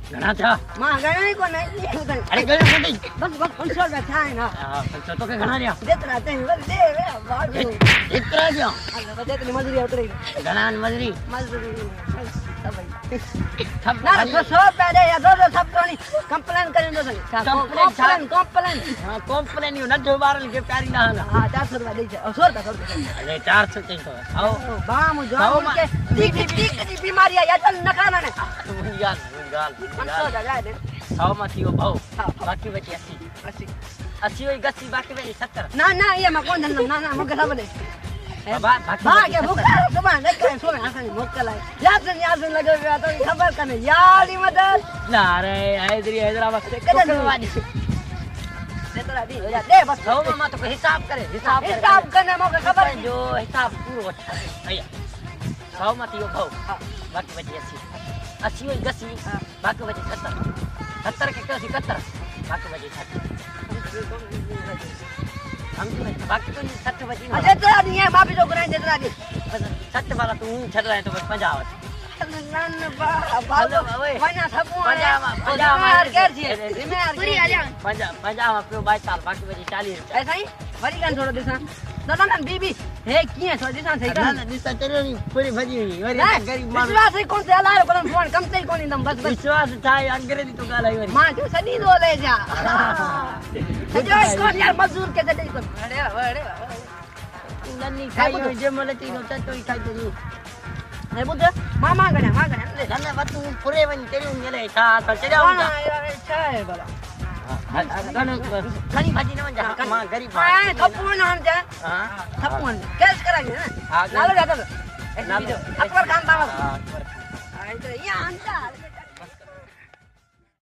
घणा थिया? मां घणा ई कोन आहे। अरे घणा कोन्हे। बस 500 रुपया थिया आहिनि। हा 500 तोखे घणा ॾियां? जेतिरा अथई वरी दे वाधू। एतिरा ॾियां? जेतिरी मजूरी ओतिरी घणा आहिनि मजूरी? मजूरी सभु ना 100 रुपया दे या 200 सब कोनी कंप्लेन करियो सही। कंप्लेन हां कंप्लेन यो नंढो ॿारनि खे प्यारींदा आहिनि। हां 400 रुपया ॾेई 100 रुपया। अरे 400 चई तो आओ बाम जो के टीक दी बीमारी है या चल न खाना ने मुंहिंजी ॻाल्हि 500 जा दे 100 मां थी वियो भाऊ बाक़ी बची 80 80 वई गसी बाक़ी बची 70 ना ना ये मैं कोन धंधो ना ना मूंखे सब दे बाबा के बुखा सुभाणे देख सो असां मोकल आहे यासन लगे विया तो खबर कने यार मदद ना रे हैदराबाद से कदे वादी जेतरा दी दे बस 100 मां तो हिसाब करने मूंखे खबर जो हिसाब पूरो वठा भैया 100 मां थी वियो भाऊ बाक़ी बची 80 वई गसी बाक़ी बची 70 के कसी 71 बाक़ी बची 60 हम बाकी तो 60 बची जेतरा दी है माफी जो करे जेतरा दी 60 वाला तू छड़ रहा है तो 50 नन बालो वना सबो 50 यार कर छी जिम्मेदार पूरी आ जा 50 में पियो 22 साल बाकी बची 40 रुपया ऐसा ही वरी कान थोड़ो दिसा ना बीबी हे किए सो दिसा सही कर ना दिसा तेरे नहीं पूरी भजी हुई वरी गरीब मां विश्वास ही कोन से अलाय कोन फोन कम से कोन दम बस विश्वास था अंग्रेजी तो गालाई वरी मां जो सदी दो ले जा जो इसको यार मजदूर के दे को अरे नन्नी खाई जे मले ती नो तो ही खाई तो हे बुध मामा गने ना वतू पूरे वन तेरी उंगले था तो चढ़ा ना अच्छा है भला घणी भाजी न वंजा मां गरीब हां थप्पू नाम जा हां थप्पू कैश कराएंगे ना नालो जाता नालो अकबर खान बाबा हां तो ये अंता